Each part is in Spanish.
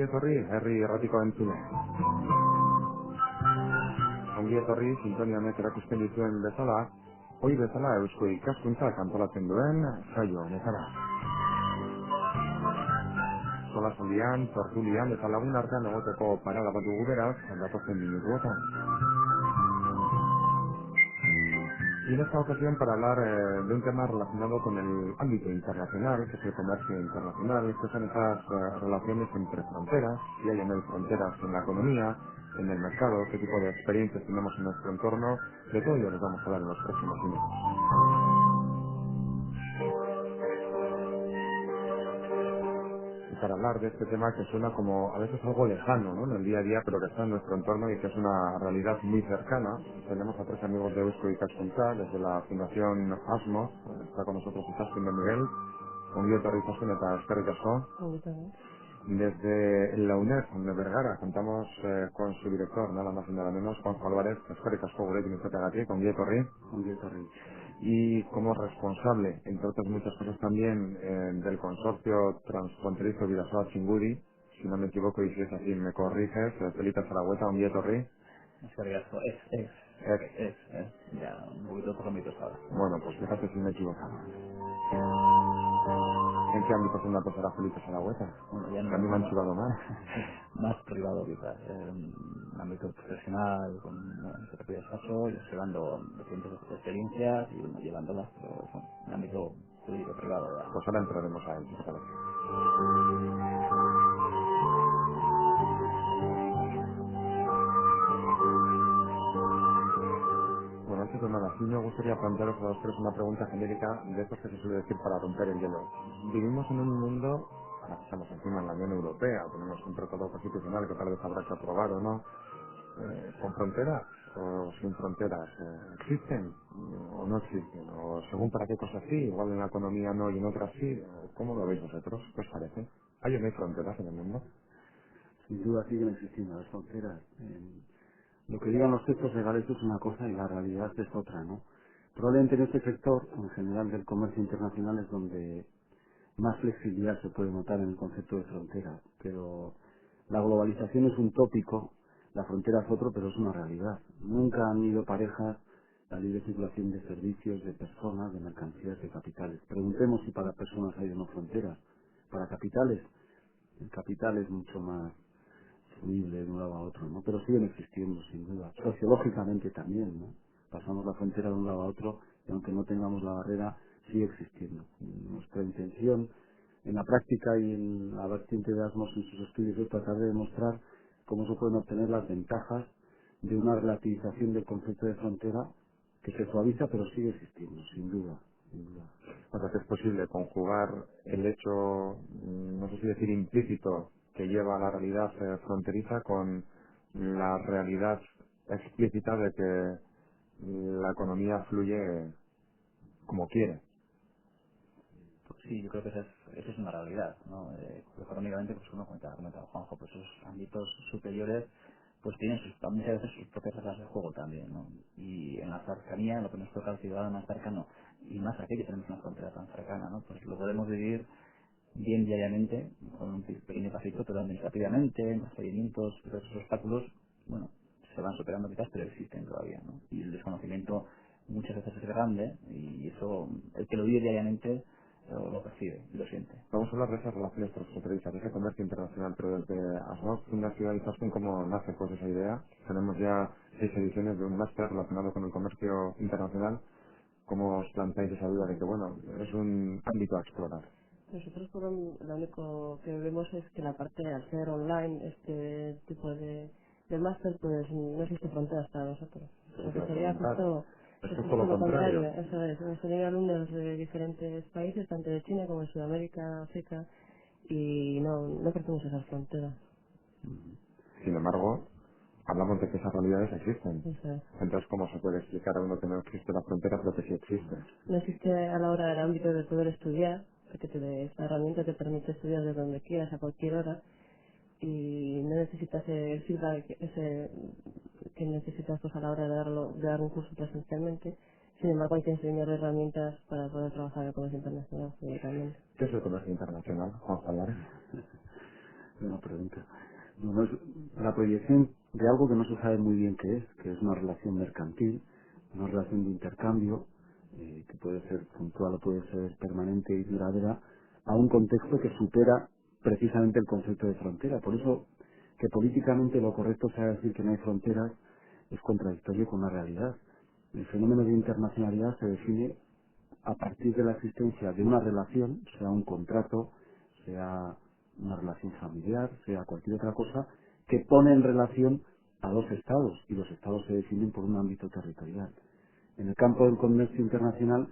etorri, herri erratiko entzule. Ongi etorri, sintonia honek erakusten dituen bezala, hoi bezala Eusko Ikaskuntzak antolatzen duen saio honetara. Solasaldian, tertulian eta lagun artean egoteko parada bat dugu beraz, datozen minutuotan. Y en esta ocasión para hablar de un tema relacionado con el ámbito internacional, que es el comercio internacional, que son esas relaciones entre fronteras, si hay en el fronteras en la economía, en el mercado, qué tipo de experiencias tenemos en nuestro entorno, de todo ello les vamos a hablar en los próximos minutos. Y para hablar de este tema que suena como a veces algo lejano, ¿no?, en el día a día, pero que está en nuestro entorno y que es una realidad muy cercana, tenemos a tres amigos de Eusko Ikaskuntza, desde la Fundación Asmos, está con nosotros Izaskun de Miguel, ongi etorri Izaskun eta eskerrik asko. Desde la UNED de Vergara contamos con su director, nada más y nada menos, Juanjo Álvarez, eskerrik asko gurekin izateagatik, ongi etorri. Ongi etorri. Y como responsable, entre otras muchas cosas también, del consorcio transfronterizo Bidasoa-Txingudi, si no me equivoco y si es así me corriges, Felita Zaragoza, ongi etorri. Ya un poquito por lo mitos ahora. Bueno, pues fíjate si me he equivocado. ¿En qué ámbito son la persona Felita Zaragoza? Bueno, ya A mí me han no, chivado más. más privado quizás, en un ámbito profesional, con nuestro propio despacho, y observando diferentes experiencias y bueno, llevándolas, pero bueno, en ámbito jurídico privado ya. Pues ahora entraremos a él, si te parece. Bueno, antes de nada, sí me gustaría plantearos a vosotros una pregunta genérica de estos que se suele decir para romper el hielo. Vivimos en un mundo, ahora que estamos encima en la Unión Europea, tenemos un tratado constitucional que tal vez habrá que aprobar o no, con fronteras o sin fronteras, ¿existen o no existen? O según para qué cosas sí, igual en la economía no y en otras sí. ¿Cómo lo veis vosotros? ¿Qué os parece? ¿Hay o no hay fronteras en el mundo? Sin duda siguen existiendo las fronteras. Lo que digan los textos legales es una cosa y la realidad es otra, ¿no? Probablemente en este sector, en general del comercio internacional, es donde más flexibilidad se puede notar en el concepto de frontera. Pero la globalización es un tópico, la frontera es otro, pero es una realidad. Nunca han ido parejas la libre circulación de servicios, de personas, de mercancías, de capitales. Preguntemos si para personas hay o no fronteras. Para capitales, el capital es mucho más fluible de un lado a otro, ¿no? Pero siguen existiendo, sin duda. Sociológicamente también, ¿no? Pasamos la frontera de un lado a otro y aunque no tengamos la barrera, sigue existiendo. Nuestra intención en la práctica y en la vertiente de Asmos en sus estudios es tratar de demostrar cómo se pueden obtener las ventajas de una relativización del concepto de frontera que se suaviza pero sigue existiendo, sin duda, sin duda. O sea, que es posible conjugar el hecho, no sé si decir implícito, que lleva a la realidad fronteriza con la realidad explícita de que la economía fluye como quiere. Pues sí, yo creo que esa es una realidad, ¿no? Económicamente, pues como comentaba Juanjo, pues esos ámbitos superiores pues tienen muchas veces sus propias reglas de juego también, ¿no? Y en la cercanía, en lo que nos toca al ciudadano más cercano, y más aquí que tenemos una frontera tan cercana, ¿no? Pues lo podemos vivir bien diariamente, con un pequeño pasito, pero administrativamente, los seguimientos, todos esos obstáculos, bueno, se van superando quizás, pero existen todavía, ¿no? Y el desconocimiento muchas veces es grande, y eso, el que lo vive diariamente, lo percibe y lo siente. Vamos a hablar de esas relaciones transfronterizas, de ese comercio internacional, pero desde ASMOC, una ciudad de Izaskun, ¿cómo nace pues esa idea? Tenemos ya 6 ediciones de un máster relacionado con el comercio internacional. ¿Cómo os planteáis esa duda de que, bueno, es un ámbito a explorar? Nosotros lo único que vemos es que la parte al ser online, este tipo de máster, pues no existe fronteras para nosotros. Eso te Porque iba a sería preguntar. Es es justo justo lo lo contrario. contrario, eso es. Nos tienen alumnos de diferentes países, tanto de China como de Sudamérica, África, y no crecemos esas fronteras. Sin embargo, hablamos de que esas realidades existen. Eso es. Entonces, ¿cómo se puede explicar a uno que no existe la frontera, pero que sí existe? No existe a la hora del ámbito de poder estudiar, porque esta herramienta te permite estudiar desde donde quieras, a cualquier hora, y no necesitas el feedback que necesitas pues a la hora de dar un curso presencialmente. Sin embargo, hay que enseñar herramientas para poder trabajar en el comercio internacional, también. ¿Qué es el comercio internacional, Juan Álvarez? Buena pregunta. Bueno, es la proyección de algo que no se sabe muy bien qué es, que es una relación mercantil, una relación de intercambio, que puede ser puntual o puede ser permanente y duradera, a un contexto que supera precisamente el concepto de frontera. Por eso, que políticamente lo correcto sea decir que no hay fronteras es contradictorio con la realidad. El fenómeno de internacionalidad se define a partir de la existencia de una relación, sea un contrato, sea una relación familiar, sea cualquier otra cosa, que pone en relación a dos estados, y los estados se definen por un ámbito territorial. En el campo del comercio internacional,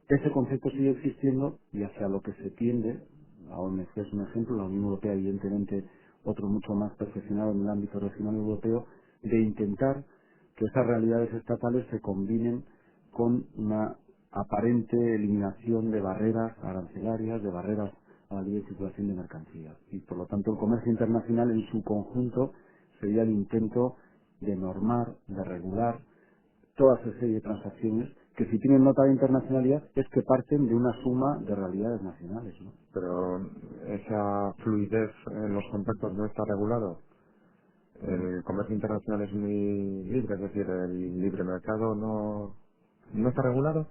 ese concepto sigue existiendo y hacia lo que se tiende, la OMC es un ejemplo, la Unión Europea evidentemente otro mucho más perfeccionado en el ámbito regional europeo, de intentar que esas realidades estatales se combinen con una aparente eliminación de barreras arancelarias, de barreras a la libre circulación de mercancías. Y por lo tanto el comercio internacional en su conjunto sería el intento de normar, de regular toda esa serie de transacciones que si tienen nota de internacionalidad es que parten de una suma de realidades nacionales, ¿no? Pero esa fluidez en los contactos no está regulado. El comercio internacional es muy libre, es decir, el libre mercado no está regulado.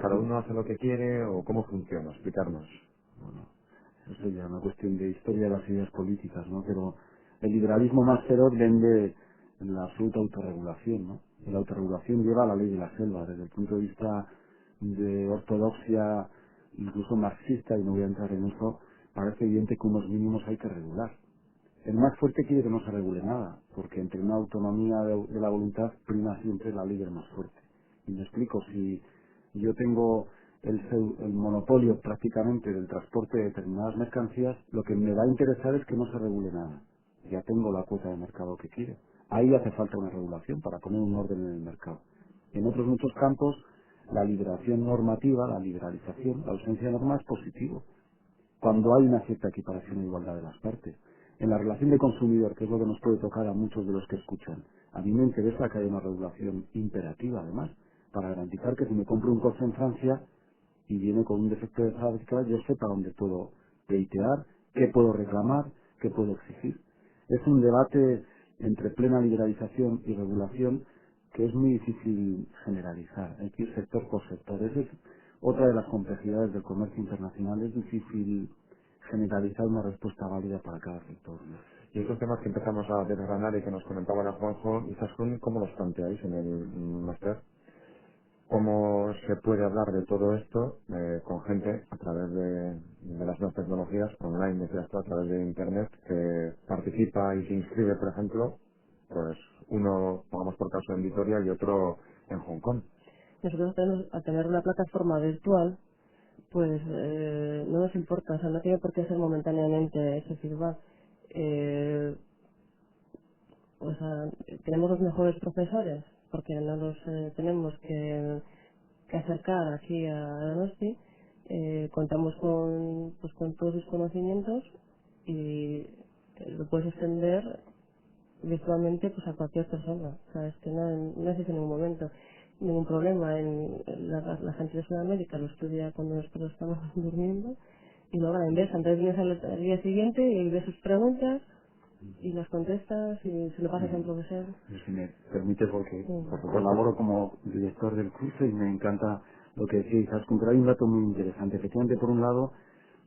Cada Aquí, uno hace lo que quiere o cómo funciona, explicarnos. bueno, eso ya es una cuestión de historia de las ideas políticas, ¿no? Pero el liberalismo más feroz vende la absoluta autorregulación, ¿no? Y la autorregulación lleva a la ley de la selva, desde el punto de vista de ortodoxia, incluso marxista, y no voy a entrar en eso, parece evidente que unos mínimos hay que regular. El más fuerte quiere que no se regule nada, porque entre una autonomía de la voluntad prima siempre la ley del más fuerte. Y me explico, si yo tengo el monopolio prácticamente del transporte de determinadas mercancías, lo que me va a interesar es que no se regule nada. Ya tengo la cuota de mercado que quiero. Ahí hace falta una regulación para poner un orden en el mercado. En otros muchos campos, la liberación normativa, la liberalización, la ausencia de normas es positivo cuando hay una cierta equiparación e igualdad de las partes. En la relación de consumidor, que es lo que nos puede tocar a muchos de los que escuchan, a mí me interesa que haya una regulación imperativa, además, para garantizar que si me compro un coche en Francia y viene con un defecto de fábrica, yo sepa dónde puedo pleitear, qué puedo reclamar, qué puedo exigir. Es un debate entre plena liberalización y regulación que es muy difícil generalizar. Hay que ir sector por sector. Esa es otra de las complejidades del comercio internacional. Es difícil generalizar una respuesta válida para cada sector, ¿no? Y estos temas que empezamos a desgranar y que nos comentaba la Juanjo, Izaskun, ¿cómo los planteáis en el máster? ¿Cómo se puede hablar de todo esto con gente a través de las nuevas tecnologías online, decías tú, a través de Internet, que participa y se inscribe, por ejemplo, pues uno, pongamos por caso en Vitoria y otro en Hong Kong? Nosotros al tener una plataforma virtual, pues no nos importa, o sea, no tiene por qué ser momentáneamente ese feedback. Eh, o sea, tenemos los mejores profesores, porque no los tenemos que acercar aquí a Donosti. Contamos con todos sus conocimientos y lo puedes extender virtualmente pues a cualquier persona. Sabes que no existe ningún momento ningún problema. La gente de Sudamérica lo estudia cuando nosotros estamos durmiendo y luego a la inversa. Entonces vienes al día siguiente y ves sus preguntas y las contestas y se lo pasas al profesor. Si me permite, porque Sí. colaboro como director del curso y me encanta lo que decía Izaskun, pero hay un dato muy interesante. Efectivamente, por un lado,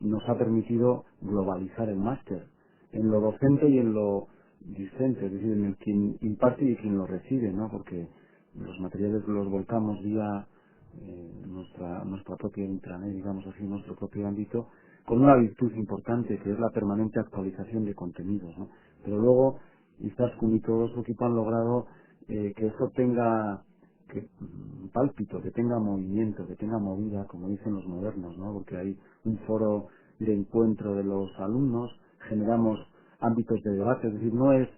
nos ha permitido globalizar el máster en lo docente y en lo discente, es decir, en el quien imparte y quien lo recibe, ¿no? Porque los materiales los volcamos vía nuestra propia intranet, digamos así, nuestro propio ámbito, con una virtud importante que es la permanente actualización de contenidos, ¿no? Pero luego Izaskun y todo su equipo han logrado que eso tenga pálpito, que tenga movimiento, que tenga movida, como dicen los modernos, ¿no? Porque hay un foro de encuentro de los alumnos, generamos ámbitos de debate, es decir, no es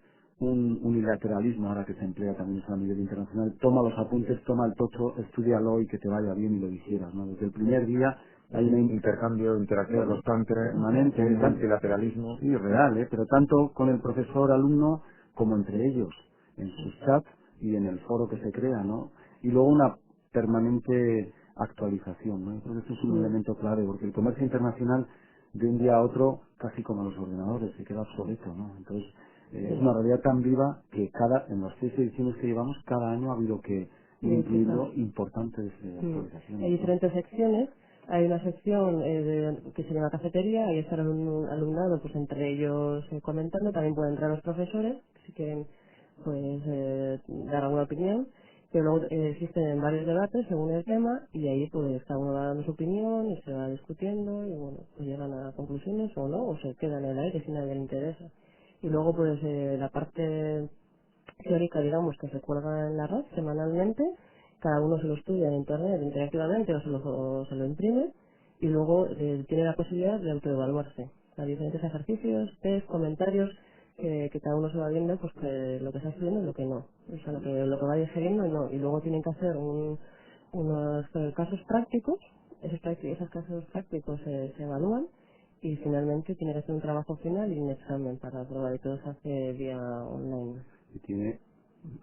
un unilateralismo ahora que se emplea también eso a nivel internacional, toma los apuntes, toma el tocho, estúdialo y que te vaya bien y lo hicieras, ¿no? Desde el primer día hay una Intercambio, interacción constante, permanente, un multilateralismo. sí, real, pero tanto con el profesor alumno como entre ellos, en sus chats y en el foro que se crea, ¿no? Y luego una permanente actualización, ¿no? Entonces eso es un elemento clave, porque el comercio internacional de un día a otro, casi como los ordenadores, se queda obsoleto, ¿no? Entonces, es una realidad tan viva que en las 6 ediciones que llevamos, cada año ha habido que ir Sí, incluyendo quizás. importantes Hay actualizaciones, ¿no? diferentes secciones. Hay una sección que se llama cafetería, ahí está el alumnado, pues entre ellos comentando. También pueden entrar los profesores, si quieren pues dar alguna opinión. Pero luego existen varios debates según el tema y ahí pues cada uno va dando su opinión y se va discutiendo y bueno, pues llegan a conclusiones o no, o se quedan en el aire si a nadie le interesa. Y luego pues la parte teórica, digamos, que se cuelga en la red semanalmente, cada uno se lo estudia en internet interactivamente o se lo imprime y luego tiene la posibilidad de autoevaluarse. Hay diferentes ejercicios, test, comentarios que cada uno se va viendo, pues que lo que está estudiando y lo que no. O sea, lo que va digeriendo y no. Y luego tienen que hacer unos casos prácticos, esos casos prácticos se evalúan y finalmente tiene que hacer un trabajo final y un examen para aprobar y todo se hace vía online. Y tiene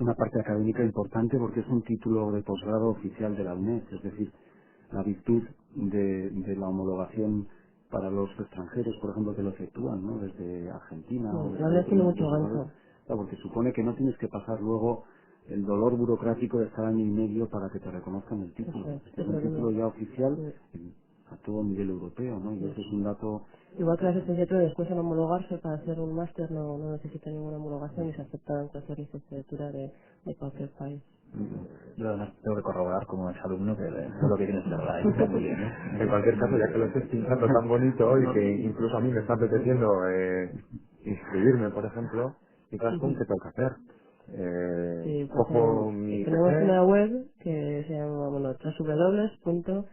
una parte académica importante porque es un título de posgrado oficial de la UNED, es decir, la virtud de la homologación para los extranjeros, por ejemplo, que lo efectúan, ¿no? Desde Argentina o La desde verdad tiene mucho otros lugares, gancho. claro, porque supone que no tienes que pasar luego el dolor burocrático de estar año y medio para que te reconozcan el título. Este es Eso un es título lo ya oficial sí, a todo nivel europeo, ¿no? Y sí. eso es un dato. Igual que las licenciaturas después al homologarse para hacer un máster no necesita ninguna homologación y se acepta en cualquier licenciatura de cualquier país. Yo además tengo que corroborar como exalumno que todo lo que tienes es verdad y que está muy bien. En cualquier caso, ya que lo estés pintando tan bonito y que incluso a mí me está apeteciendo inscribirme, por ejemplo, y claro, ¿cómo que tengo que hacer? Sí, pues Cojo mi tenemos PC. una web que se llama, bueno, www.asmoz.org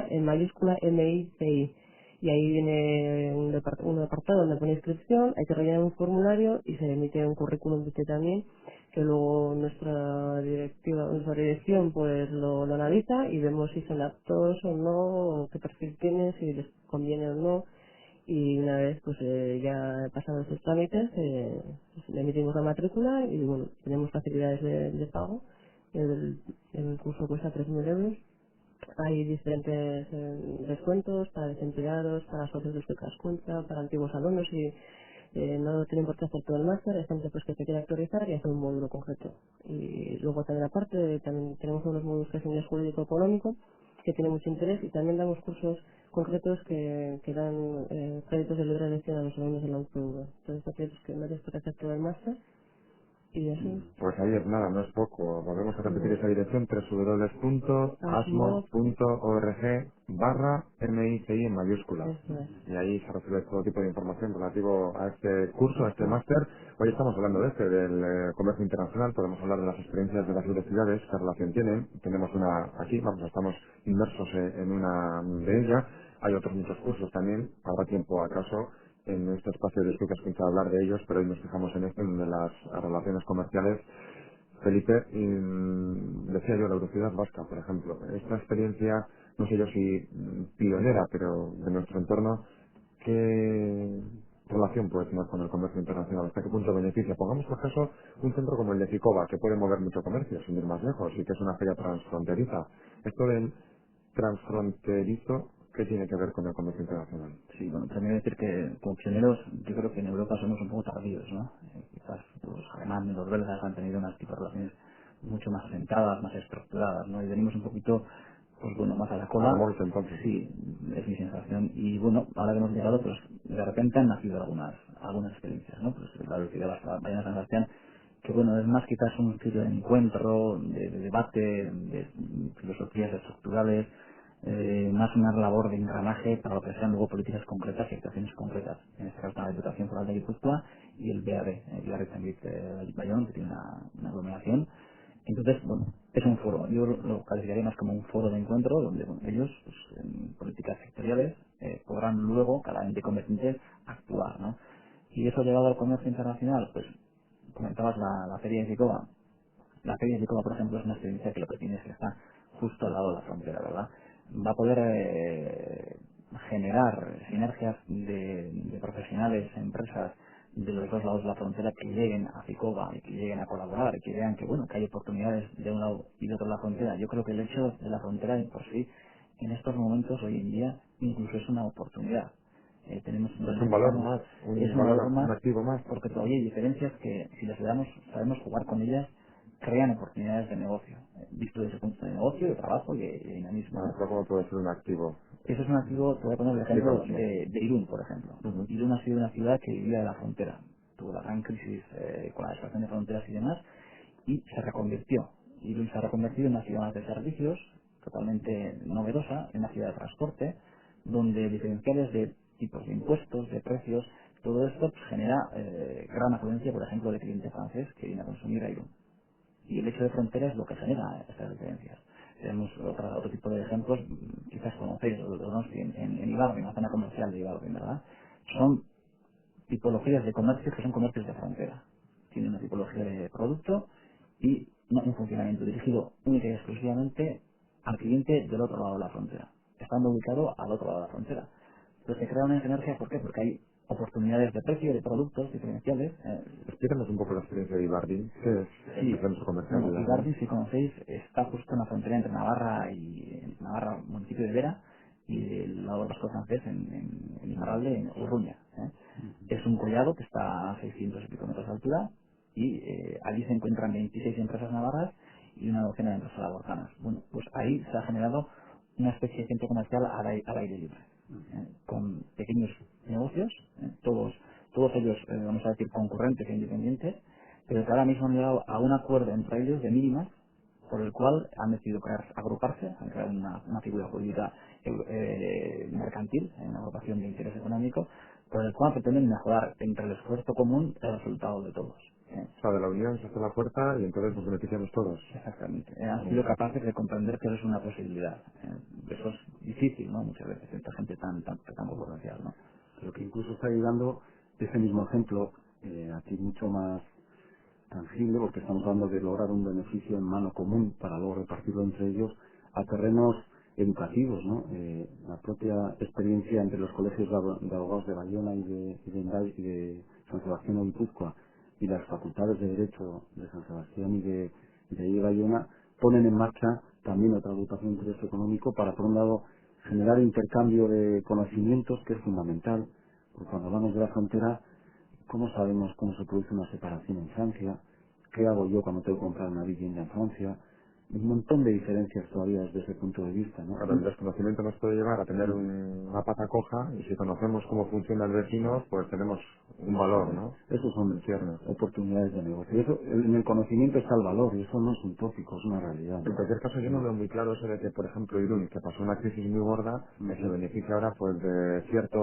/ en mayúscula MICI. Y ahí viene un apartado donde pone inscripción, hay que rellenar un formulario y se emite un currículum vitae también, que luego nuestra dirección pues lo analiza y vemos si son aptos o no, o qué perfil tienen, si les conviene o no, y una vez pues ya pasados esos trámites le emitimos la matrícula y bueno, tenemos facilidades de pago. El curso cuesta 3.000 euros. Hay diferentes descuentos para desempleados, para socios de secas cuenta, para antiguos alumnos y no tienen por qué hacer todo el máster, hay gente pues que se quiere actualizar y hacer un módulo concreto. Y luego también aparte también tenemos unos módulos que es inglés jurídico económico que tiene mucho interés y también damos cursos concretos que dan créditos de libre elección a los alumnos de la UPV. Entonces aquellos que no les puede hacer todo el máster y eso es Pues ahí es nada, no es poco. Volvemos a repetir no, esa dirección, ASMOD, www.asmo.org/MICI en mayúsculas. eso es. Y ahí se recibe todo tipo de información relativo a este curso, a este máster. Hoy estamos hablando del comercio internacional, podemos hablar de las experiencias de las universidades, qué relación tienen. Tenemos una aquí, vamos, estamos inmersos en una de ellas. Hay otros muchos cursos también, habrá tiempo acaso en este espacio de escuchas que hablar de ellos, pero hoy nos fijamos en esto, en las relaciones comerciales. Felipe, decía yo, la Eurocidad Vasca, por ejemplo, esta experiencia, no sé yo si pionera, pero de nuestro entorno, ¿qué relación puede tener con el comercio internacional? ¿Hasta qué punto beneficia? Pongamos por caso un centro como el de Ficova, que puede mover mucho comercio, sin ir más lejos, y que es una feria transfronteriza. Esto del transfronterizo, ¿qué tiene que ver con el comercio internacional? Sí, bueno, también decir que como pioneros yo creo que en Europa somos un poco tardíos, ¿no? Quizás los alemanes, los belgas han tenido unas tipos de relaciones mucho más asentadas, más estructuradas, ¿no? Y venimos un poquito, pues bueno, más a la cola. Hagamos entonces. Sí, es mi sensación. Y bueno, ahora que hemos llegado, pues de repente han nacido algunas experiencias, ¿no? Pues la velocidad de la Bahía de San Sebastián, que bueno, es más quizás un sitio de encuentro, de debate, de filosofías estructurales, más una labor de engranaje para lo que sean luego políticas concretas y actuaciones concretas. En este caso la Diputación Foral de Guipúzcoa y el BAD, el Biarritz Bayón, que tiene una aglomeración. Entonces, bueno, es un foro. Yo lo calificaría más como un foro de encuentro donde bueno, ellos, pues, en políticas sectoriales, podrán luego, cada ente competente, actuar, ¿no? Y eso llevado al comercio internacional, pues comentabas la feria de Ficova. La feria de Ficova, por ejemplo, es una experiencia que lo que tiene es que está justo al lado de la frontera, ¿verdad? Va a poder generar sinergias de profesionales, empresas de los dos lados de la frontera que lleguen a Ficoba y que lleguen a colaborar y que vean que bueno que hay oportunidades de un lado y de otro de la frontera. Yo creo que el hecho de la frontera de por sí en estos momentos hoy en día incluso es una oportunidad. Tenemos Es un valor más, es un un valor, valor un más activo más. porque todavía hay diferencias que si las sabemos jugar con ellas crean oportunidades de negocio, visto desde el punto de negocio, de trabajo y de dinamismo, ¿no? Pero ¿cómo puede ser un activo? Eso es un activo, te voy a poner el ejemplo Explícanoslo. de Irún, por ejemplo. Ujú. Irún ha sido una ciudad que vivía de la frontera. Tuvo la gran crisis con la extracción de fronteras y demás, y se reconvirtió. Irún se ha reconvertido en una ciudad de servicios, totalmente novedosa, en una ciudad de transporte, donde diferenciales de tipos de impuestos, de precios, todo esto pues, genera gran afluencia, por ejemplo, de cliente francés que viene a consumir a Irún. Y el hecho de frontera es lo que genera estas diferencias. Tenemos otro tipo de ejemplos, quizás conocéis, los Donosti en Ibarra, en la zona comercial de Ibarra, ¿verdad? Son tipologías de comercios que son comercios de frontera. Tienen una tipología de producto y un funcionamiento dirigido única y exclusivamente al cliente del otro lado de la frontera, estando ubicado al otro lado de la frontera. Entonces se crea una sinergia, ¿por qué? Porque hay oportunidades de precio, de productos diferenciales. Explícanos un poco la experiencia de Ibardi. ¿Qué es Sí, el centro comercial de bueno, Ibardi? Ibardi, si conocéis, está justo en la frontera entre Navarra y Navarra, municipio de Vera, y del lado del Vasco francés, en Iparralde, en Urruña. Es un collado que está a 600 y pico metros de altura, y allí se encuentran 26 empresas navarras y una docena de empresas laborcanas. Bueno, pues ahí se ha generado una especie de centro comercial al aire libre, con pequeños negocios, todos ellos, vamos a decir, concurrentes e independientes, pero que ahora mismo han llegado a un acuerdo entre ellos de mínimas por el cual han decidido agruparse, han creado una figura jurídica mercantil, una agrupación de interés económico, por el cual pretenden mejorar entre el esfuerzo común el resultado de todos. O sea, de la unión se hace la fuerza y entonces nos beneficiamos todos. Exactamente. Han sido capaces de comprender que eso es una posibilidad. Eso es difícil, ¿no? Muchas veces, esta gente tan potencial, ¿no? Lo que incluso está ayudando ese mismo ejemplo, aquí mucho más tangible, porque estamos hablando de lograr un beneficio en mano común para luego repartirlo entre ellos a terrenos educativos, ¿no? La propia experiencia entre los colegios de abogados de Bayona y de Hendaye y de San Sebastián o Guipúzcoa y las facultades de Derecho de San Sebastián y de Bayona ponen en marcha también otra agrupación de interés económico para, por un lado, generar intercambio de conocimientos, que es fundamental, porque cuando hablamos de la frontera, ¿cómo sabemos cómo se produce una separación en Francia? ¿Qué hago yo cuando tengo que comprar una vivienda en Francia? Un montón de diferencias todavía desde ese punto de vista, ¿no? Ahora, el desconocimiento nos puede llevar a tener una pata coja y si conocemos cómo funciona el vecino, pues tenemos un valor, ¿no? Esos En son ciernes. oportunidades de negocio. En el conocimiento está el valor y eso no es un tópico, es una realidad, En ¿no? cualquier caso, yo no veo muy claro eso de que, por ejemplo, Irún, que pasó una crisis muy gorda, que se beneficia ahora pues de cierto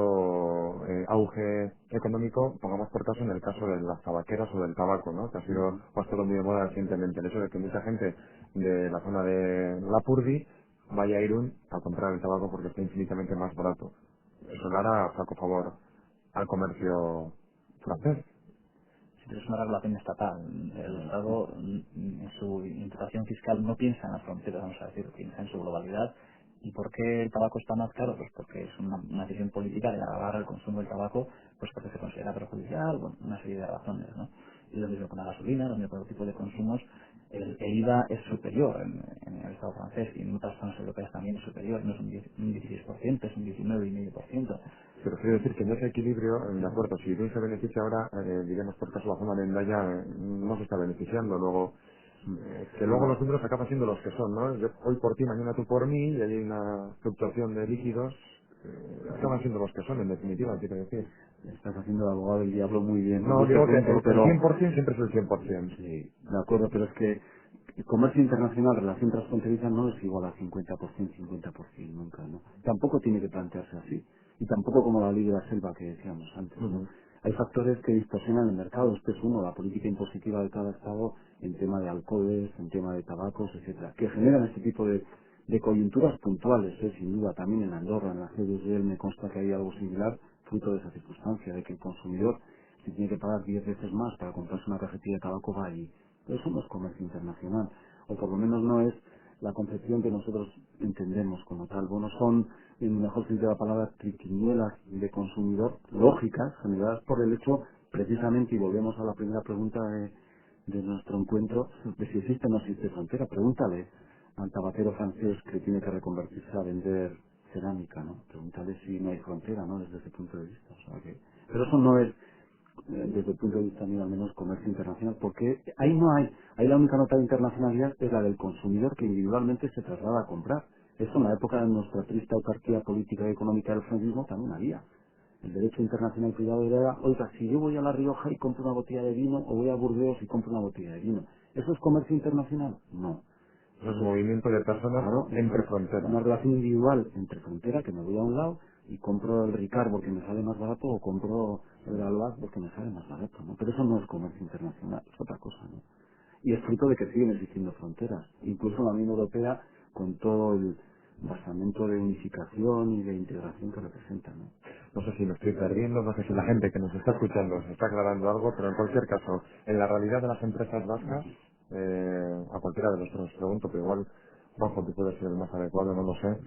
auge económico, pongamos por caso en el caso de las tabaqueras o del tabaco, ¿no? Que ha sido pues todo muy de moda recientemente. El hecho de que mucha gente de la zona de Lapurdi vaya a Irún a comprar el tabaco porque está infinitamente más barato. Eso le hará flaco favor al comercio francés. Si es una regulación estatal, el Estado en su imputación fiscal no piensa en las fronteras, vamos a decir, piensa en su globalidad. ¿Y por qué el tabaco está más caro? Pues porque es una decisión política de gravar el consumo del tabaco, pues porque se considera perjudicial, bueno, una serie de razones, ¿no? Y lo mismo con la gasolina, lo mismo con otro tipo de consumos. El IVA es superior en el Estado francés y en otras zonas europeas también es superior, no es un 16%, es un 19,5%. Pero quiero decir que en ese equilibrio, de acuerdo, si Irún se beneficia ahora, diremos por caso la zona de Endaya no se está beneficiando. Luego, que luego los números acaban siendo los que son, ¿no? Yo hoy por ti, mañana tú por mí, y hay una fluctuación de líquidos, acaban siendo los que son, en definitiva, quiero decir. Estás haciendo de abogado del diablo muy bien en No, este digo que punto, el pero 100% siempre es el 100%. sí, de acuerdo, pero es que el comercio internacional, relación transfronteriza, no es igual a 50%, 50%, nunca, ¿no? Tampoco tiene que plantearse así. Y tampoco como la ley de la selva que decíamos antes, ¿no? Ujú. Hay factores que distorsionan el mercado. Este es uno, la política impositiva de cada Estado en tema de alcoholes, en tema de tabacos, etcétera, que generan este tipo de coyunturas puntuales, sin duda. También en Andorra, en la CDSL, me consta que hay algo similar, fruto de esa circunstancia, de que el consumidor, si tiene que pagar 10 veces más para comprarse una cajetilla de tabaco, va allí. Pero eso no es comercio internacional, o por lo menos no es la concepción que nosotros entendemos como tal. Bueno, son, en el mejor sentido de la palabra, triquiñuelas de consumidor lógicas, generadas por el hecho precisamente, y volvemos a la primera pregunta de nuestro encuentro, de si existe o no existe frontera. Pregúntale al tabacero francés que tiene que reconvertirse a vender cerámica, ¿no? Pregúntale si no hay frontera, ¿no? Desde ese punto de vista. O sea que, pero eso no es, desde el punto de vista mío al menos, comercio internacional, porque ahí no hay, ahí la única nota de internacionalidad es la del consumidor que individualmente se traslada a comprar. Eso en la época de nuestra triste autarquía política y económica del franquismo también había. El derecho internacional privado era, oiga, si yo voy a La Rioja y compro una botella de vino, o voy a Burdeos y compro una botella de vino, ¿eso es comercio internacional? No. Eso es movimiento de personas Claro, entre fronteras. una relación individual entre frontera, que me voy a un lado y compro el Ricard porque me sale más barato, o compro el Galois porque me sale más barato, ¿no? Pero eso no es comercio internacional, es otra cosa, ¿no? Y es fruto de que siguen existiendo fronteras. Incluso la Unión Europea, con todo el basamento de unificación y de integración que representa, ¿no? No sé si me estoy perdiendo, no sé si la gente que nos está escuchando se está aclarando algo, pero en cualquier caso, en la realidad de las empresas vascas, a cualquiera de los que nos pregunto, pero igual, Juanjo, tú puedes ser el más adecuado, no lo sé.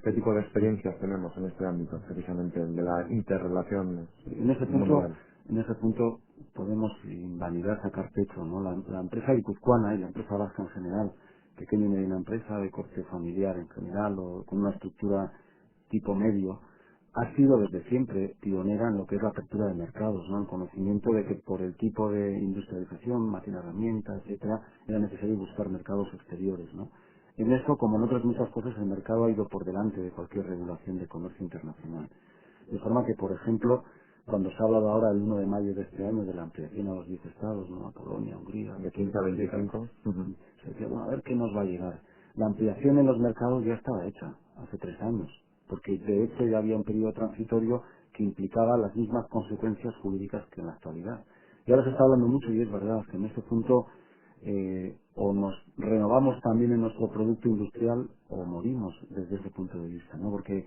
¿Qué tipo de experiencias tenemos en este ámbito, precisamente el de la interrelación En ese punto, mundial? en ese punto podemos sin vanidad sacar pecho, ¿no? La empresa guipuzcoana y la empresa vasca en general, pequeña y mediana empresa de corte familiar en general o con una estructura tipo medio, ha sido desde siempre pionera en lo que es la apertura de mercados, ¿no? El conocimiento de que por el tipo de industrialización, máquina herramienta, etcétera, era necesario buscar mercados exteriores, ¿no? En eso, como en otras muchas cosas, el mercado ha ido por delante de cualquier regulación de comercio internacional. De forma que, por ejemplo, cuando se ha hablado ahora el 1 de mayo de este año de la ampliación a los 10 estados, ¿no? A Polonia, Hungría, De 15 a 25. se decía, bueno, a ver qué nos va a llegar. La ampliación en los mercados ya estaba hecha hace 3 años, porque de hecho ya había un periodo transitorio que implicaba las mismas consecuencias jurídicas que en la actualidad. Y ahora se está hablando mucho, y es verdad, que en este punto o nos renovamos también en nuestro producto industrial o morimos desde ese punto de vista, ¿no? Porque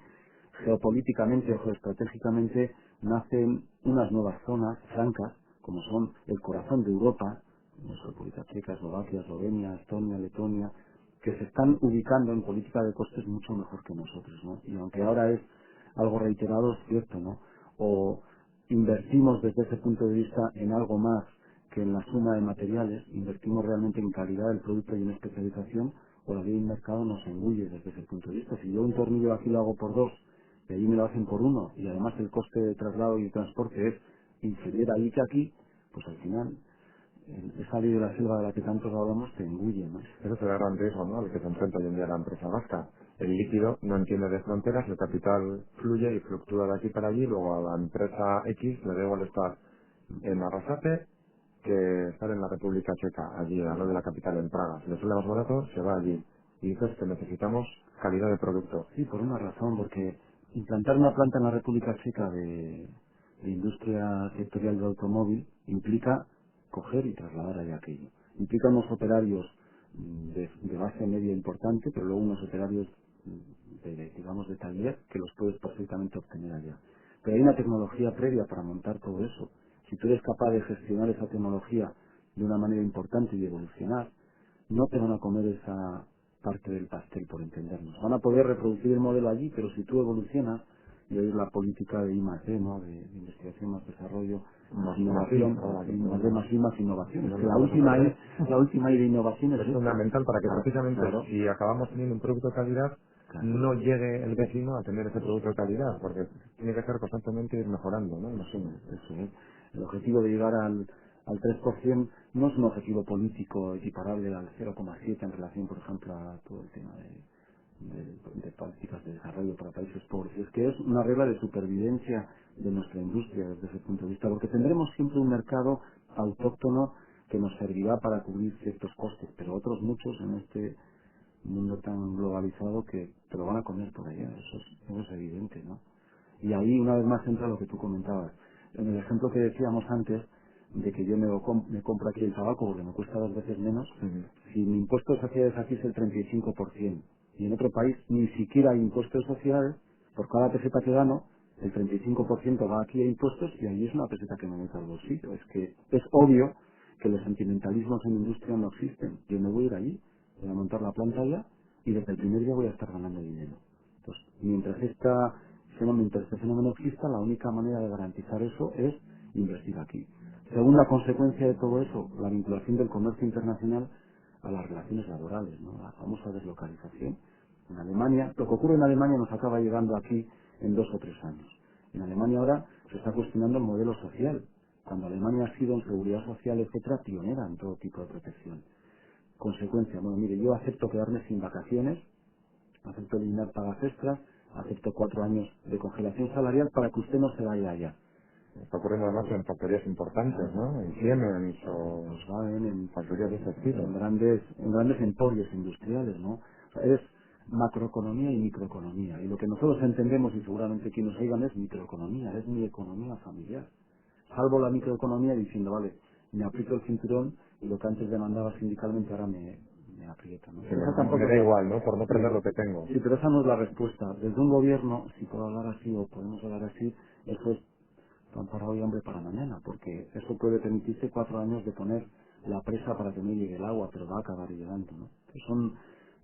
geopolíticamente o geoestratégicamente nacen unas nuevas zonas francas, como son el corazón de Europa, República Checa, Eslovaquia, Eslovenia, Estonia, Letonia, que se están ubicando en política de costes mucho mejor que nosotros, ¿no? Y aunque ahora es algo reiterado, es cierto, ¿no? O invertimos desde ese punto de vista en algo más que en la suma de materiales, invertimos realmente en calidad del producto y en especialización, o la ley del mercado nos engulle desde ese punto de vista. Si yo un tornillo aquí lo hago por 2 y allí me lo hacen por 1 y además el coste de traslado y transporte es inferior allí que aquí, pues al final esa ley de la selva de la que tantos hablamos te engulle, ¿no? Ese es el gran riesgo, ¿no?, al que se enfrenta hoy en día la empresa vasca. El líquido no entiende de fronteras, el capital fluye y fluctúa de aquí para allí, luego a la empresa X le da igual estar en Arrasate que estar en la República Checa, allí, al lado de la capital, en Praga. Si le sale más barato, se va allí. Y dices que necesitamos calidad de producto. Sí, por una razón, porque implantar una planta en la República Checa de industria sectorial del automóvil implica coger y trasladar allá aquello. Implica unos operarios de base media importante, pero luego unos operarios digamos, de taller que los puedes perfectamente obtener allá. Pero hay una tecnología previa para montar todo eso. Si tú eres capaz de gestionar esa tecnología de una manera importante y evolucionar, no te van a comer esa parte del pastel, por entendernos. Van a poder reproducir el modelo allí, pero si tú evolucionas, y ahí es la política de I+D, ¿no? De investigación más desarrollo, más innovación, I+D+I más innovación. Es que la última I de innovación es Es esta. fundamental para que precisamente Claro, si acabamos teniendo un producto de calidad, claro. no llegue el vecino a tener ese producto de calidad, porque tiene que estar constantemente ir mejorando, ¿no? Imagino. Eso es. El objetivo de llegar al 3% no es un objetivo político equiparable al 0,7 en relación, por ejemplo, a todo el tema de políticas de desarrollo para países pobres. Es que es una regla de supervivencia de nuestra industria desde ese punto de vista, porque tendremos siempre un mercado autóctono que nos servirá para cubrir ciertos costes, pero otros muchos en este mundo tan globalizado que te lo van a comer por allá, eso es evidente, ¿no? Y ahí una vez más entra lo que tú comentabas. En el ejemplo que decíamos antes, de que yo me compro aquí el tabaco porque me cuesta 2 veces menos, Ujú. si mi impuesto de sociedades aquí es el 35%, y en otro país ni siquiera hay impuesto de sociedades, por cada peseta que gano, el 35% va aquí a impuestos y ahí es una peseta que me meto al bolsillo. Es que es obvio que los sentimentalismos en la industria no existen. Yo me voy a ir allí, voy a montar la planta allá y desde el primer día voy a estar ganando dinero. Entonces, mientras este fenómeno exista, la única manera de garantizar eso es invertir aquí. Segunda consecuencia de todo eso, la vinculación del comercio internacional a las relaciones laborales, ¿no? La famosa deslocalización. En Alemania, lo que ocurre en Alemania nos acaba llegando aquí en 2 o 3 años. En Alemania ahora se está cuestionando el modelo social, cuando Alemania ha sido en seguridad social, etcétera, pionera en todo tipo de protección. Consecuencia, bueno, mire, yo acepto quedarme sin vacaciones, acepto eliminar pagas extras, acepto 4 años de congelación salarial para que usted no se vaya allá. Está ocurriendo además en factorías importantes, ¿no? En Siemens o Volkswagen, factorías de ese estilo. en grandes emporios industriales, ¿no? O sea, es macroeconomía y microeconomía. Y lo que nosotros entendemos, y seguramente quien nos oigan, es microeconomía, es mi economía familiar. Salvo la microeconomía diciendo, vale, me aprieto el cinturón y lo que antes demandaba sindicalmente ahora me aprieta, ¿no? Sí, Esa tampoco me es da la- igual, ¿no? Por no perder lo que tengo. Sí, pero esa no es la respuesta. Desde un gobierno, si puedo hablar así o podemos hablar así, eso es pan para hoy, hambre para mañana, porque eso puede permitirse 4 años de poner la presa para que no llegue el agua, pero va a acabar llegando, ¿no? Que son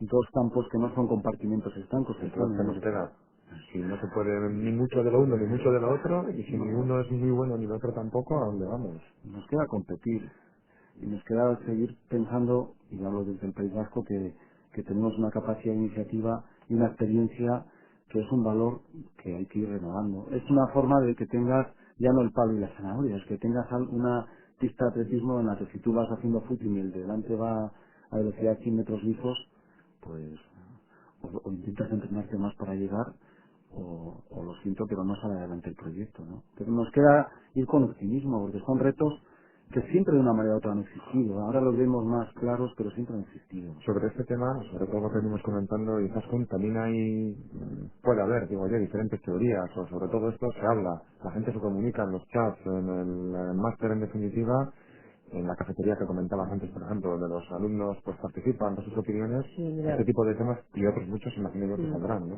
dos campos que no son compartimentos estancos, que están Entonces, ¿qué en nos el... queda? Si no se puede ni mucho de lo uno ni mucho de lo otro, y si ninguno es muy bueno ni el otro tampoco, ¿a dónde vamos? Nos queda competir y nos queda seguir pensando, y hablo desde el País Vasco, que tenemos una capacidad de iniciativa y una experiencia que es un valor que hay que ir renovando. Es una forma de que tengas ya no el palo y la zanahoria, es que tengas una pista de atletismo en la que si tú vas haciendo footing y el de delante va a velocidad 100 metros lisos, pues o intentas entrenarte más para llegar o lo siento pero no sale adelante el proyecto, ¿no? Pero nos queda ir con optimismo porque son retos que siempre de una manera u otra han existido. Ahora los vemos más claros, pero siempre han existido. Sobre este tema, sobre todo lo que venimos comentando, y Zaskun, también hay, puede haber, digo yo, diferentes teorías, o sobre todo esto se habla, la gente se comunica en los chats, en el máster en definitiva, en la cafetería que comentabas antes, por ejemplo, donde los alumnos pues participan, dan sus opiniones, Sí, mira, este tipo de temas y otros muchos imagino yo que mm, saldrán, ¿no?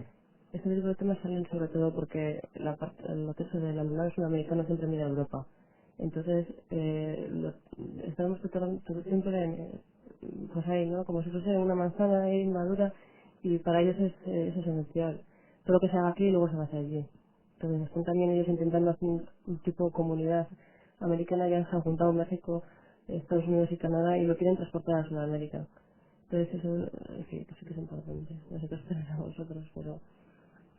este tipo de temas salen sobre todo porque lo que es el alumnado sudamericano siempre mira a Europa. Entonces, estamos todo siempre pues ahí, ¿no? Como si fuese una manzana ahí madura y para ellos es esencial. Todo lo que se haga aquí luego se va a hacer allí. Entonces están también ellos intentando hacer un tipo de comunidad americana, ya se han juntado México, Estados Unidos y Canadá y lo quieren transportar a Sudamérica. Entonces eso sí que es importante. Nosotros tenemos vosotros, pero...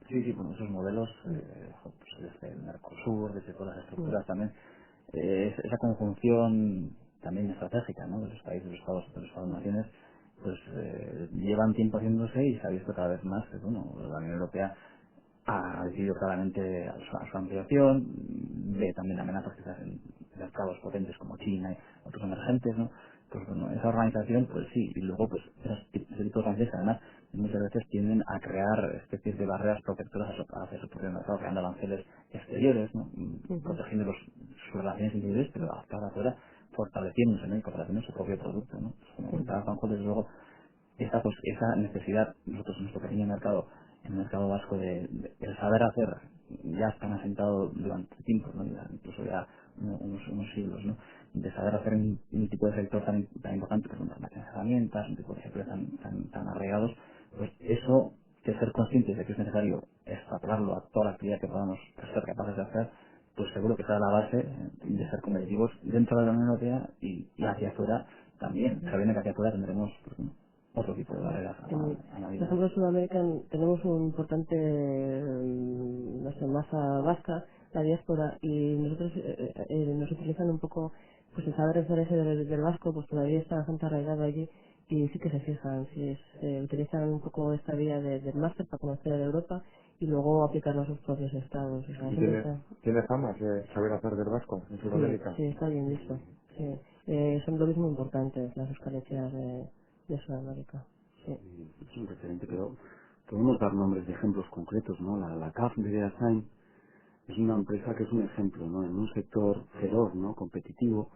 Sí, sí, bueno, esos modelos, pues desde el Mercosur, desde todas las estructuras también, esa conjunción también estratégica, ¿no? De los países, de los Estados naciones, pues llevan tiempo haciéndose y se ha visto cada vez más que, bueno, la Unión Europea ha decidido claramente a su ampliación, ve también amenazas quizás en mercados potentes como China y otros emergentes, ¿no? Pues bueno, esa organización, pues sí, y luego pues ese tipo de organizaciones además muchas veces tienden a crear especies de barreras protectoras hacia su propio mercado, creando aranceles exteriores, ¿no? Ujú. Protegiendo sus relaciones interiores, pero hasta afuera fortaleciéndose, ¿no? Y fortaleciendo su propio producto, ¿no? Como comentaba Juanjo, desde luego, esa necesidad, nosotros en nuestro pequeño mercado, en el mercado vasco, el saber hacer, ya están asentados durante tiempo, ¿no? Incluso ya unos siglos, ¿no? De saber hacer un tipo de sector tan importante, pues las máquinas herramientas, un tipo de sectores tan arraigados, pues eso, de ser conscientes de que es necesario extrapolarlo a toda la actividad que podamos ser capaces de hacer, pues seguro que será la base de ser competitivos dentro de la Unión Europea y hacia afuera también, sabiendo que hacia afuera tendremos pues, otro tipo de barreras Por añadidas. ejemplo, en Sudamérica tenemos un importante no sé, masa vasca, la diáspora, y nosotros nos utilizan un poco, pues el saber hacer ese del vasco, pues todavía está bastante arraigado allí, y sí que se fijan, si utilizan un poco esta vía del máster para conocer a Europa y luego aplicarlo a sus propios estados. O sea, Y siempre tiene, está, tiene fama de saber hacer del vasco en sí, Sudamérica. sí, está bien visto. Sí. Son lo mismo importantes las escaleras de Sudamérica. Sí. Es un referente, pero podemos dar nombres de ejemplos concretos, ¿no? La CAF de Deasign es una empresa que es un ejemplo, ¿no? En un sector feroz, ¿no? Competitivo.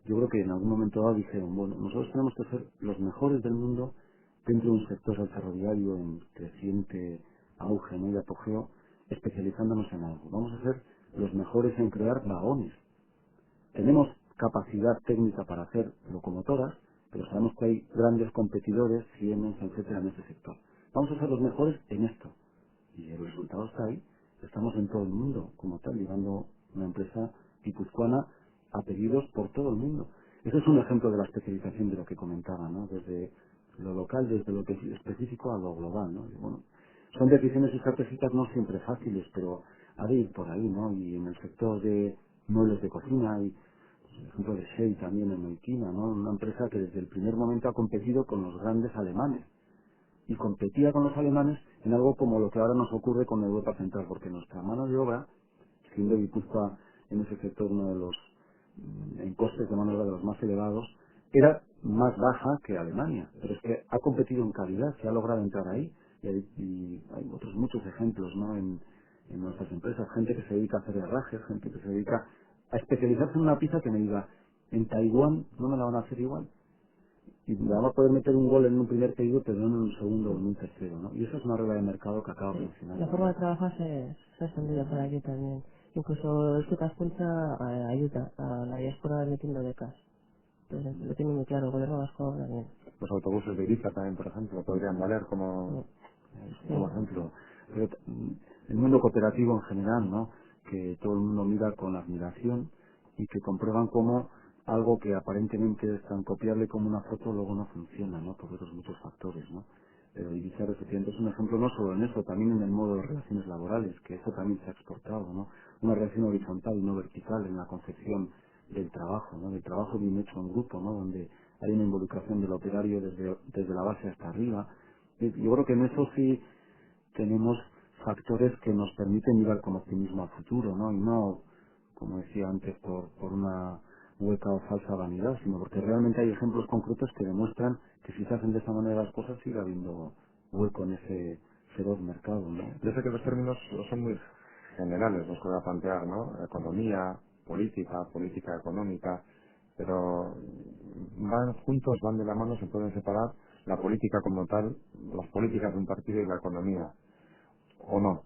Yo creo que en algún momento dado dijeron, bueno, nosotros tenemos que ser los mejores del mundo dentro de un sector del ferroviario en creciente auge, ¿no? Y apogeo, especializándonos en algo. Vamos a ser los mejores en crear vagones. Tenemos capacidad técnica para hacer locomotoras, pero sabemos que hay grandes competidores, Siemens, etcétera, en este sector. Vamos a ser los mejores en esto. Y el resultado está ahí. Estamos en todo el mundo, como tal, llevando una empresa guipuzcoana a pedidos por todo el mundo. Ese es un ejemplo de la especialización de lo que comentaba, ¿no? Desde lo local, desde lo que es específico a lo global, ¿no? Y bueno, son decisiones estratégicas no siempre fáciles, pero ha de ir por ahí, ¿no? Y en el sector de muebles de cocina y pues, el ejemplo de Shell también en Moikina, ¿no? Una empresa que desde el primer momento ha competido con los grandes alemanes y competía con los alemanes en algo como lo que ahora nos ocurre con Europa Central, porque nuestra mano de obra, siendo Guipúzcoa en ese sector uno de los en costes de mano de obra de los más elevados, era más baja que Alemania, pero es que ha competido en calidad, se ha logrado entrar ahí y hay otros muchos ejemplos, ¿no? En nuestras empresas, gente que se dedica a hacer herrajes, gente que se dedica a especializarse en una pieza que me diga, en Taiwán no me la van a hacer igual, y me van a poder meter un gol en un primer pedido, pero no en un segundo o en un tercero, ¿no? Y eso es una regla de mercado que acaba Sí, funcionando. la forma de trabajar se ha extendido por aquí también. Incluso el Escuta ayuda a la diáspora metiendo becas. Entonces, lo tiene muy claro el gobierno vasco también. Los autobuses de Ibiza también, por ejemplo, podrían valer como, Como Sí. ejemplo. Pero, el mundo cooperativo en general, ¿no? Que todo el mundo mira con admiración y que comprueban cómo algo que aparentemente es tan copiable como una foto luego no funciona, ¿no? Por otros muchos factores, ¿no? Pero Ibiza efectivamente es un ejemplo no solo en eso, también en el modo de relaciones laborales, que eso también se ha exportado, ¿no? Una relación horizontal y no vertical en la concepción del trabajo, ¿no? Del trabajo bien hecho en grupo, ¿no? Donde hay una involucración del operario desde la base hasta arriba. Y yo creo que en eso sí tenemos factores que nos permiten mirar con optimismo al futuro, ¿no? Y no, como decía antes, por una hueca o falsa vanidad, sino porque realmente hay ejemplos concretos que demuestran que si se hacen de esa manera las cosas sigue habiendo hueco en ese feroz mercado, ¿no? yo sé que los términos son muy generales los que voy a plantear, ¿no? Economía, política económica, pero van juntos, van de la mano, se pueden separar la política como tal, las políticas de un partido y la economía, o no.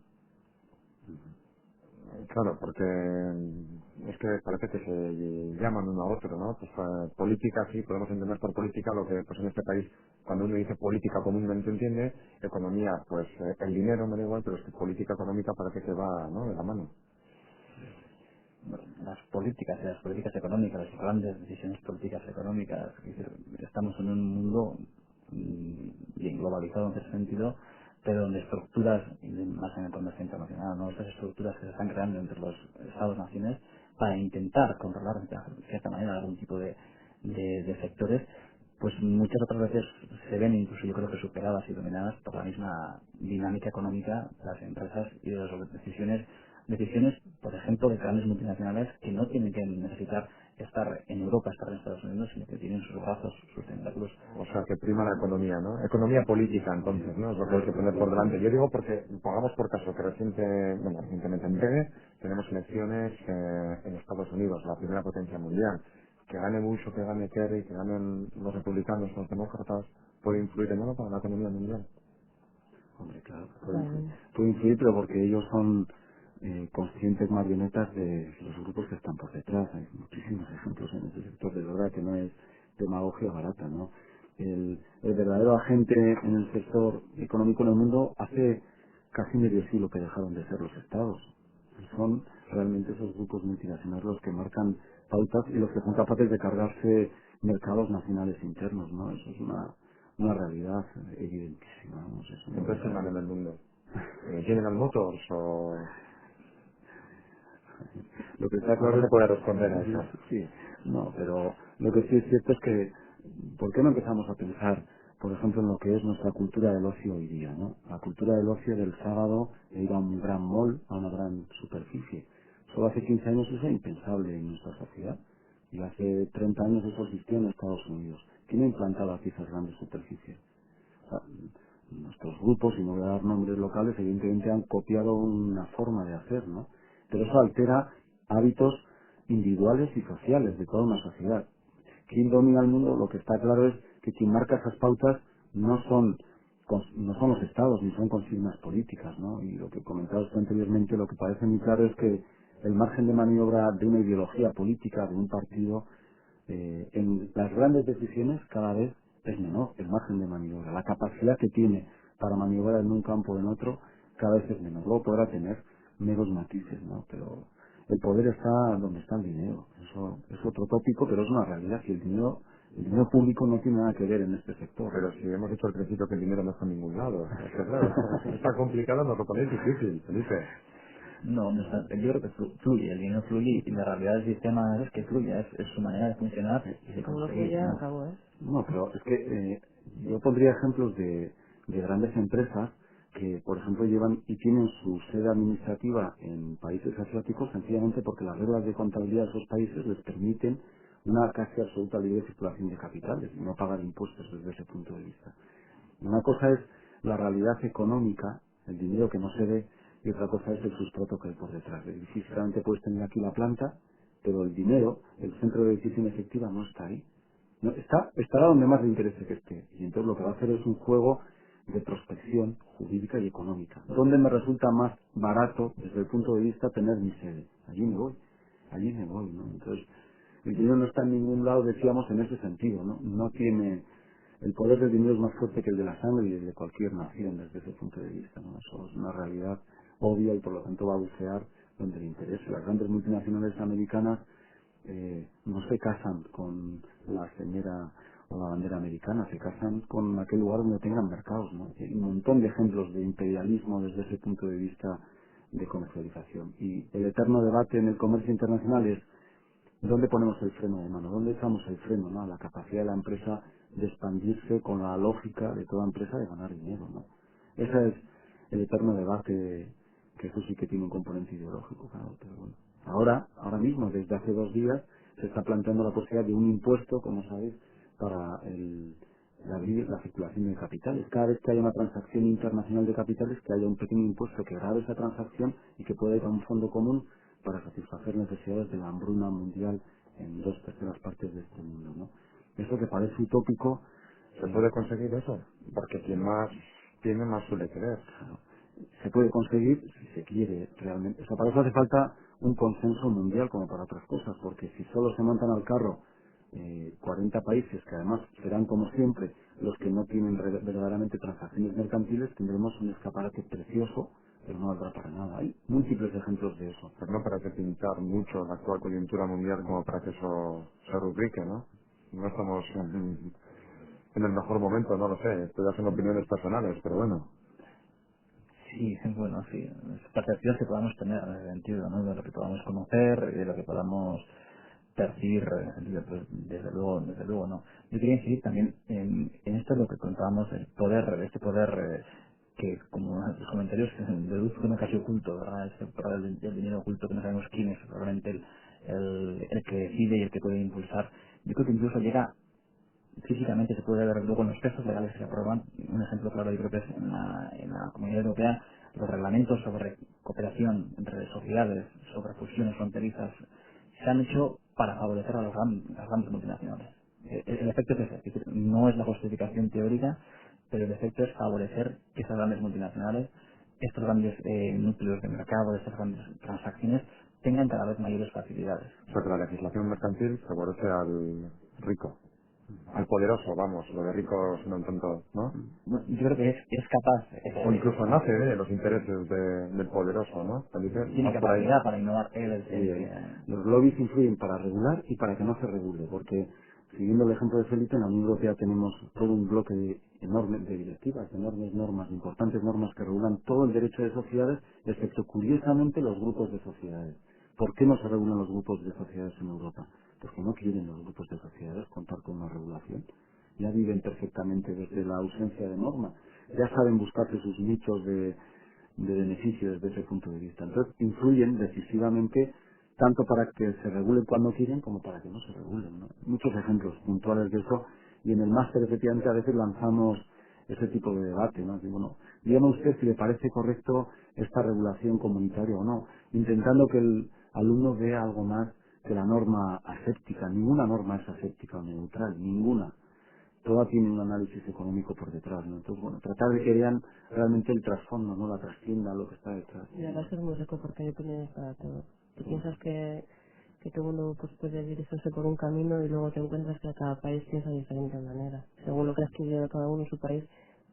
Claro, porque es que parece que se llaman uno a otro, ¿no? Pues política, sí, podemos entender por política lo que pues en este país, cuando uno dice política comúnmente entiende, economía, pues el dinero me da igual, pero es que política económica parece que va, ¿no? De la mano. Las políticas y las políticas económicas, las grandes decisiones políticas económicas. Es decir, estamos en un mundo bien globalizado en ese sentido, pero donde estructuras, y más en el comercio internacional, ¿no? Estas estructuras que se están creando entre los Estados-naciones para intentar controlar de cierta manera algún tipo de sectores, pues muchas otras veces se ven incluso yo creo que superadas y dominadas por la misma dinámica económica de las empresas y de las decisiones, por ejemplo, de grandes multinacionales que no tienen que necesitar estar en Europa, estar en Estados Unidos, sino que tienen sus brazos, sus tentáculos. O sea, que prima la economía, ¿no? Economía política, entonces, ¿no? Es lo que hay que poner por delante. Yo digo porque, pongamos por caso que recientemente en breve, tenemos elecciones en Estados Unidos, la primera potencia mundial. Que gane Bush o que gane Kerry, que ganen los republicanos o los demócratas, puede influir en algo para la economía mundial. Hombre, claro, Claro. puede influir, pero porque ellos son conscientes marionetas de los grupos que están por detrás. Hay muchísimos ejemplos en este sector, de verdad que no es demagogia barata, ¿no? El verdadero agente en el sector económico en el mundo hace casi medio siglo que dejaron de ser los estados. Son realmente esos grupos multinacionales los que marcan pautas y los que son capaces de cargarse mercados nacionales internos, ¿no? Eso es una realidad evidentísima, vamos, eso no Entonces, ¿quién deja manda de... en el mundo? ¿General Motors o...? Lo que está No claro se es puede responder a eso. sí, no, pero lo que sí es cierto es que, ¿por qué no empezamos a pensar, por ejemplo, en lo que es nuestra cultura del ocio hoy día, ¿no? La cultura del ocio del sábado, de ir a un gran mall, a una gran superficie. Solo hace 15 años eso era impensable en nuestra sociedad. Y hace 30 años eso existía en Estados Unidos. ¿Quién ha implantado aquí esas grandes superficies? O sea, nuestros grupos, y no voy a dar nombres locales, evidentemente han copiado una forma de hacer, ¿no? Pero eso altera hábitos individuales y sociales de toda una sociedad. ¿Quién domina el mundo? Lo que está claro es que quien marca esas pautas no son los estados ni son consignas políticas, ¿no? Y lo que comentaba usted anteriormente, lo que parece muy claro es que el margen de maniobra de una ideología política, de un partido, en las grandes decisiones cada vez es menor el margen de maniobra. La capacidad que tiene para maniobrar en un campo o en otro cada vez es menor. Luego podrá tener meros matices, ¿no? Pero el poder está donde está el dinero. Eso es otro tópico, pero es una realidad. Y el dinero público no tiene nada que ver en este sector. Pero si hemos dicho al principio que el dinero no está en ningún lado. Es que claro, está complicado, nos lo ponéis difícil, Felipe. No, no está, yo creo que fluye, el dinero fluye y la realidad del sistema es que fluye, es su manera de funcionar y de Como lo conseguir, fluya, ¿no? acabó, ¿eh? No, pero es que yo pondría ejemplos de grandes empresas que, por ejemplo, llevan y tienen su sede administrativa en países asiáticos sencillamente porque las reglas de contabilidad de esos países les permiten una casi absoluta libre circulación de capitales y no pagar impuestos desde ese punto de vista. Una cosa es la realidad económica, el dinero que no se ve, y otra cosa es el sustrato que hay por detrás. Y físicamente puedes tener aquí la planta, pero el dinero, el centro de decisión efectiva, no está ahí. No, estará donde más le interese que esté. Y entonces lo que va a hacer es un juego de prospección jurídica y económica. ¿Dónde me resulta más barato desde el punto de vista tener mi sede? Allí me voy, ¿no? Entonces, el dinero no está en ningún lado, decíamos, en ese sentido, ¿no? No tiene, el poder del dinero es más fuerte que el de la sangre y el de cualquier nación desde ese punto de vista, ¿no? Eso es una realidad obvia y por lo tanto va a bucear donde le interese. Las grandes multinacionales americanas no se casan con la señora o la bandera americana, se casan con aquel lugar donde tengan mercados, ¿no? Hay un montón de ejemplos de imperialismo desde ese punto de vista de comercialización. Y el eterno debate en el comercio internacional es ¿dónde ponemos el freno de mano? ¿Dónde echamos el freno, ¿no? A la capacidad de la empresa de expandirse con la lógica de toda empresa de ganar dinero, ¿no? Ese es el eterno debate, que eso sí que tiene un componente ideológico, claro, pero bueno. Ahora mismo, desde hace 2 días, se está planteando la posibilidad de un impuesto, como sabéis, para abrir la circulación de capitales. Cada vez que haya una transacción internacional de capitales, que haya un pequeño impuesto que grave esa transacción y que pueda ir a un fondo común para satisfacer necesidades de la hambruna mundial en 2/3 partes de este mundo, ¿no? Eso que parece utópico, ¿Se puede conseguir eso? Porque quien más tiene, más suele querer. claro, se puede conseguir si se quiere realmente. O sea, para eso hace falta un consenso mundial como para otras cosas, porque si solo se montan al carro 40 países, que además serán como siempre los que no tienen verdaderamente transacciones mercantiles, tendremos un escaparate precioso, pero no valdrá para nada. Hay múltiples ejemplos de eso. Pero no para que pintar mucho la actual coyuntura mundial como para que eso se rubrique, ¿no? No estamos en el mejor momento, no lo sé. Estoy haciendo opiniones personales, pero bueno. Sí, bueno, sí, perspectivas que podamos tener en ese sentido, ¿no? De lo que podamos conocer, de lo que podamos percibir, pues, desde luego, ¿no? Yo quería incidir también en esto de lo que contábamos, el poder, este poder que, como en los comentarios, deduzco que no casi oculto, ¿verdad? Ese poder del dinero oculto que no sabemos quién es realmente el que decide y el que puede impulsar. Yo creo que incluso llega físicamente se puede ver luego en los textos legales que se aprueban. Un ejemplo claro yo creo que es en la Comunidad Europea los reglamentos sobre cooperación entre sociedades, sobre fusiones fronterizas, se han hecho para favorecer a las grandes multinacionales. El efecto es ese, es decir, no es la justificación teórica, pero el efecto es favorecer que esas grandes multinacionales, estos grandes núcleos de mercado, estas grandes transacciones, tengan cada vez mayores facilidades. O sea que la legislación mercantil favorece al rico, al poderoso, vamos, lo de rico suena un tanto, ¿no? Bueno, yo creo que es capaz, O incluso nace de los intereses del poderoso, ¿no? Felipe, tiene más por ahí. capacidad para innovar él, Los lobbies influyen para regular y para que no se regule, porque siguiendo el ejemplo de Felipe, en la Unión Europea tenemos todo un bloque enorme de directivas, enormes normas, importantes normas que regulan todo el derecho de sociedades, excepto curiosamente los grupos de sociedades. ¿Por qué no se regulan los grupos de sociedades en Europa? Porque no quieren los grupos de sociedades contar con una regulación. Ya viven perfectamente desde la ausencia de norma. Ya saben buscarse sus nichos de beneficio desde ese punto de vista. Entonces, influyen decisivamente tanto para que se regulen cuando quieren como para que no se regulen, ¿no? Muchos ejemplos puntuales de eso y en el máster efectivamente a veces lanzamos ese tipo de debate, ¿no? Digo, bueno, dígame usted si le parece correcto esta regulación comunitaria o no, intentando que el alumno vea algo más que la norma aséptica. Ninguna norma es aséptica o neutral, ninguna. Toda tiene un análisis económico por detrás, ¿no? Entonces, bueno, tratar de que vean realmente el trasfondo, ¿no? La trastienda, lo que está detrás. Y ahora es muy rico porque hay opiniones para todo. Tú piensas que todo el mundo pues, puede dirigirse por un camino y luego te encuentras que cada país piensa de diferente manera. Según lo que ha estudiado cada uno en su país,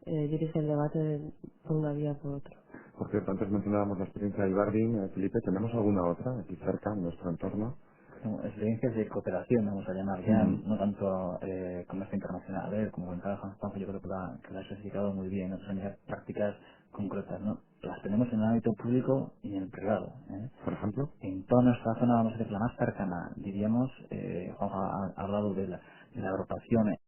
dirige el debate por una vía o por otra. Por cierto, antes mencionábamos la experiencia de Ibardin, Felipe, ¿tenemos alguna otra aquí cerca, en nuestro entorno? Como experiencias de cooperación, vamos a llamar ya, Ujú. no tanto comercio internacional, como comentaba Juanjo, yo creo que la has especificado muy bien, ¿no? Son ya prácticas concretas, ¿no? Las tenemos en el ámbito público y en el privado. Por ejemplo. En toda nuestra zona, vamos a decir, la más cercana, diríamos, Juanjo ha hablado de la agrupación